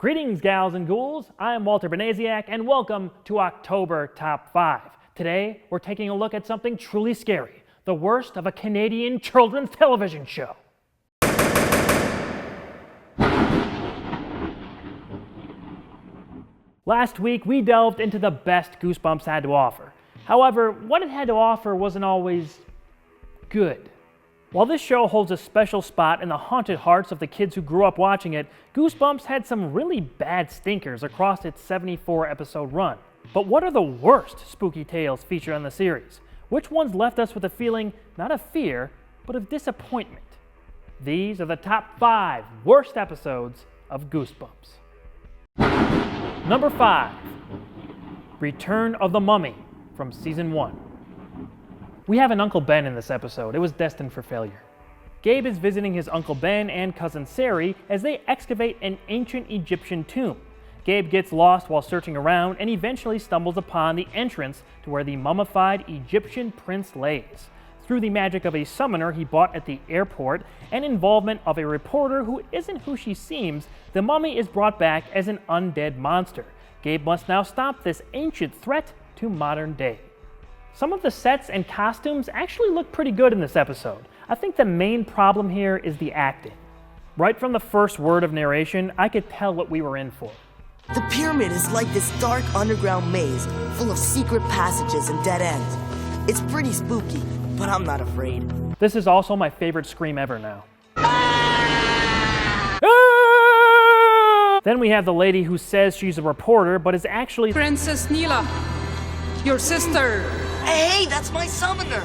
Greetings, gals and ghouls. I'm Walter Benasiak, and welcome to October Top 5. Today, we're taking a look at something truly scary, the worst of a Canadian children's television show. Last week, we delved into the best Goosebumps had to offer. However, what it had to offer wasn't always good. While this show holds a special spot in the haunted hearts of the kids who grew up watching it, Goosebumps had some really bad stinkers across its 74-episode run. But what are the worst spooky tales featured on the series? Which ones left us with a feeling not of fear, but of disappointment? These are the top 5 worst episodes of Goosebumps. Number 5, Return of the Mummy from Season 1. We have an Uncle Ben in this episode. It was destined for failure. Gabe is visiting his Uncle Ben and cousin Sari as they excavate an ancient Egyptian tomb. Gabe gets lost while searching around and eventually stumbles upon the entrance to where the mummified Egyptian prince lays. Through the magic of a summoner he bought at the airport and involvement of a reporter who isn't who she seems, the mummy is brought back as an undead monster. Gabe must now stop this ancient threat to modern day. Some of the sets and costumes actually look pretty good in this episode. I think the main problem here is the acting. Right from the first word of narration, I could tell what we were in for. The pyramid is like this dark underground maze, full of secret passages and dead ends. It's pretty spooky, but I'm not afraid. This is also my favorite scream ever now. Then we have the lady who says she's a reporter, but is actually Princess Neela, your sister. Hey, that's my summoner!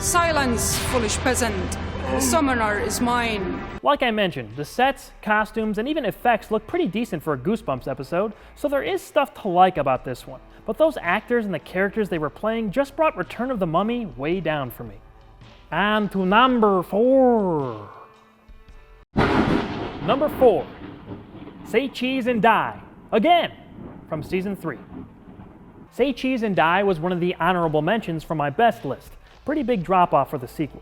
Silence, foolish peasant. The summoner is mine. Like I mentioned, the sets, costumes, and even effects look pretty decent for a Goosebumps episode, so there is stuff to like about this one. But those actors and the characters they were playing just brought Return of the Mummy way down for me. On to number 4. Number 4, Say Cheese and Die, again, from Season 3. Say Cheese and Die was one of the honorable mentions from my best list. Pretty big drop-off for the sequel.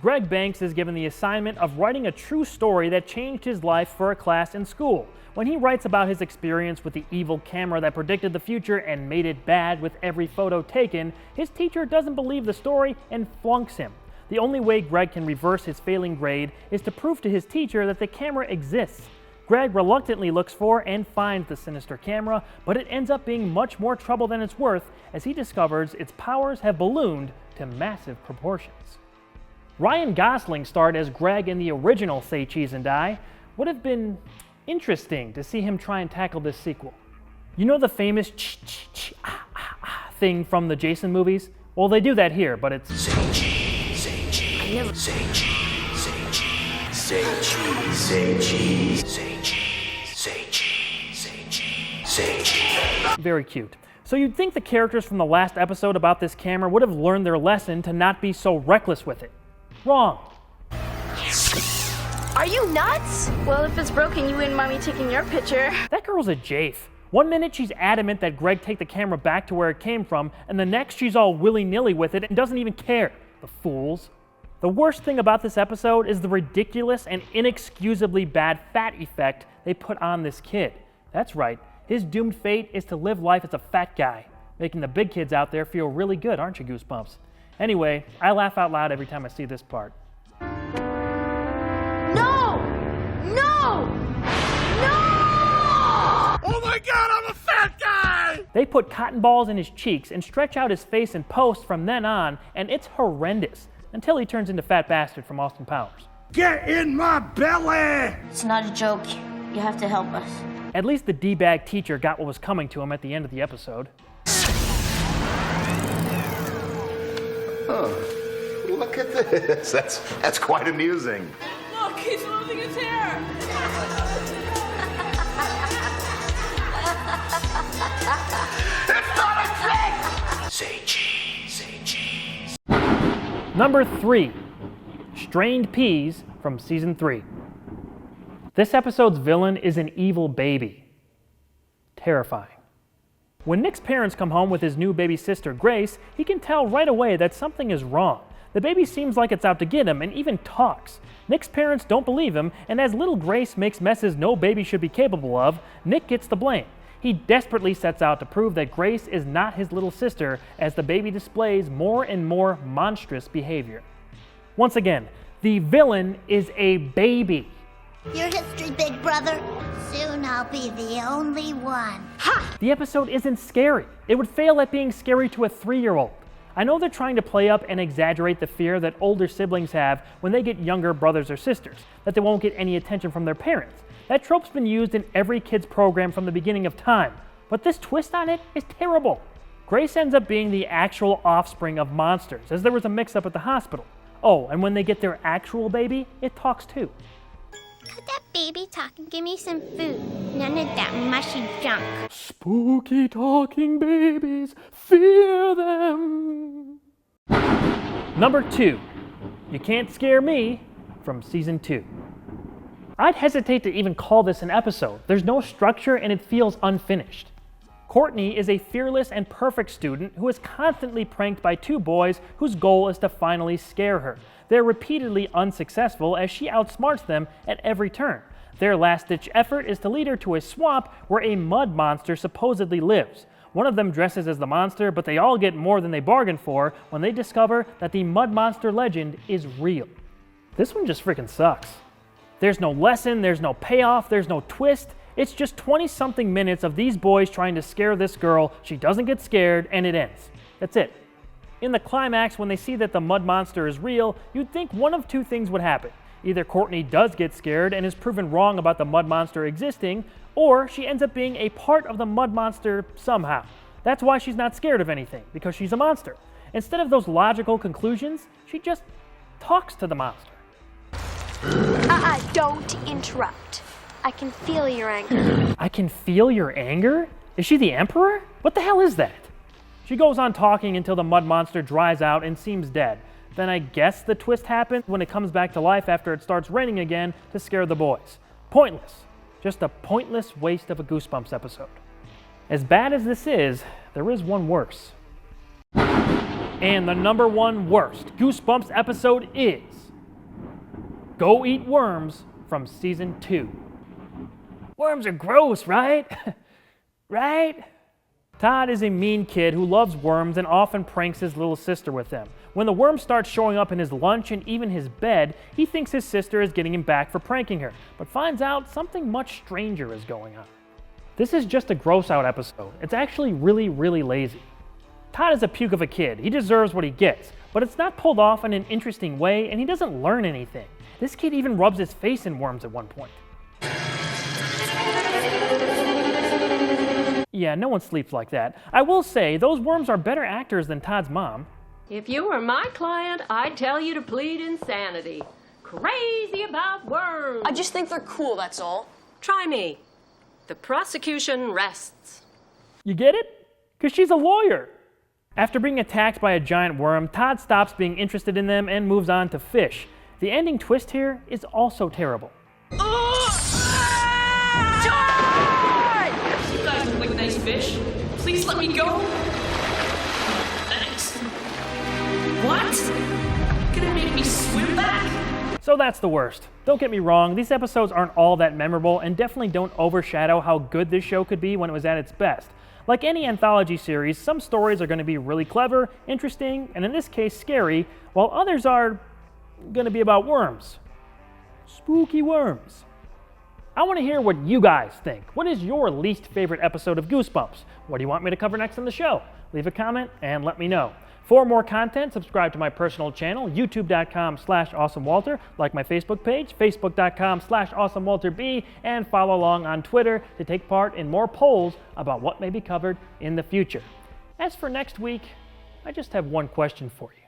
Greg Banks is given the assignment of writing a true story that changed his life for a class in school. When he writes about his experience with the evil camera that predicted the future and made it bad with every photo taken, his teacher doesn't believe the story and flunks him. The only way Greg can reverse his failing grade is to prove to his teacher that the camera exists. Greg reluctantly looks for and finds the sinister camera, but it ends up being much more trouble than it's worth as he discovers its powers have ballooned to massive proportions. Ryan Gosling starred as Greg in the original Say Cheese and Die. Would have been interesting to see him try and tackle this sequel. You know the famous thing from the Jason movies? Well, they do that here, but it's say cheese, say cheese, say cheese, say cheese, say cheese, say cheese, say cheese, say cheese, say cheese, say cheese. Very cute. So you'd think the characters from the last episode about this camera would have learned their lesson to not be so reckless with it. Wrong. Are you nuts? Well, if it's broken, you wouldn't mind me taking your picture. That girl's a jafe. One minute she's adamant that Greg take the camera back to where it came from, and the next she's all willy-nilly with it and doesn't even care. The fools. The worst thing about this episode is the ridiculous and inexcusably bad fat effect they put on this kid. That's right, his doomed fate is to live life as a fat guy, making the big kids out there feel really good, aren't you, Goosebumps? Anyway, I laugh out loud every time I see this part. No! No! No! Oh my God, I'm a fat guy! They put cotton balls in his cheeks and stretch out his face in post from then on, and it's horrendous, until he turns into Fat Bastard from Austin Powers. Get in my belly! It's not a joke. You have to help us. At least the D-bag teacher got what was coming to him at the end of the episode. Oh, look at this. That's quite amusing. Look, he's losing his hair. It's not a trick! Say cheese, say cheese. Number 3, Strained Peas from Season 3. This episode's villain is an evil baby. Terrifying. When Nick's parents come home with his new baby sister, Grace, he can tell right away that something is wrong. The baby seems like it's out to get him and even talks. Nick's parents don't believe him, and as little Grace makes messes no baby should be capable of, Nick gets the blame. He desperately sets out to prove that Grace is not his little sister as the baby displays more and more monstrous behavior. Once again, the villain is a baby. Your history, big brother. Soon I'll be the only one. Ha! The episode isn't scary. It would fail at being scary to a 3-year-old. I know they're trying to play up and exaggerate the fear that older siblings have when they get younger brothers or sisters, that they won't get any attention from their parents. That trope's been used in every kid's program from the beginning of time, but this twist on it is terrible. Grace ends up being the actual offspring of monsters, as there was a mix-up at the hospital. Oh, and when they get their actual baby, it talks too. Could that baby talk and give me some food? None of that mushy junk. Spooky talking babies, fear them. Number 2, You Cant Scare Me from Season 2. I'd hesitate to even call this an episode. There's no structure and it feels unfinished. Courtney is a fearless and perfect student who is constantly pranked by 2 boys whose goal is to finally scare her. They're repeatedly unsuccessful as she outsmarts them at every turn. Their last-ditch effort is to lead her to a swamp where a mud monster supposedly lives. One of them dresses as the monster, but they all get more than they bargained for when they discover that the mud monster legend is real. This one just freaking sucks. There's no lesson, there's no payoff, there's no twist. It's just 20-something minutes of these boys trying to scare this girl. She doesn't get scared, and it ends. That's it. In the climax, when they see that the mud monster is real, you'd think one of 2 things would happen. Either Courtney does get scared and is proven wrong about the mud monster existing, or she ends up being a part of the mud monster somehow. That's why she's not scared of anything, because she's a monster. Instead of those logical conclusions, she just talks to the monster. Don't interrupt. I can feel your anger. I can feel your anger? Is she the Emperor? What the hell is that? She goes on talking until the mud monster dries out and seems dead. Then I guess the twist happens when it comes back to life after it starts raining again to scare the boys. Pointless. Just a pointless waste of a Goosebumps episode. As bad as this is, there is one worse. And the number 1 worst Goosebumps episode is Go Eat Worms from Season 2. Worms are gross, right? Right? Todd is a mean kid who loves worms and often pranks his little sister with them. When the worms start showing up in his lunch and even his bed, he thinks his sister is getting him back for pranking her, but finds out something much stranger is going on. This is just a gross out episode. It's actually really, really lazy. Todd is a puke of a kid. He deserves what he gets, but it's not pulled off in an interesting way and he doesn't learn anything. This kid even rubs his face in worms at one point. Yeah, no one sleeps like that. I will say, those worms are better actors than Todd's mom. If you were my client, I'd tell you to plead insanity. Crazy about worms. I just think they're cool, that's all. Try me. The prosecution rests. You get it? Because she's a lawyer. After being attacked by a giant worm, Todd stops being interested in them and moves on to fish. The ending twist here is also terrible. You guys look like nice fish. Please let me go. Thanks. What? Gonna make me swim back? So that's the worst. Don't get me wrong, these episodes aren't all that memorable and definitely don't overshadow how good this show could be when it was at its best. Like any anthology series, some stories are going to be really clever, interesting, and in this case scary, while others are going to be about worms. Spooky worms. I want to hear what you guys think. What is your least favorite episode of Goosebumps? What do you want me to cover next on the show? Leave a comment and let me know. For more content, subscribe to my personal channel, youtube.com/awesomewalter, like my Facebook page, facebook.com/awesomewalterb, and follow along on Twitter to take part in more polls about what may be covered in the future. As for next week, I just have one question for you.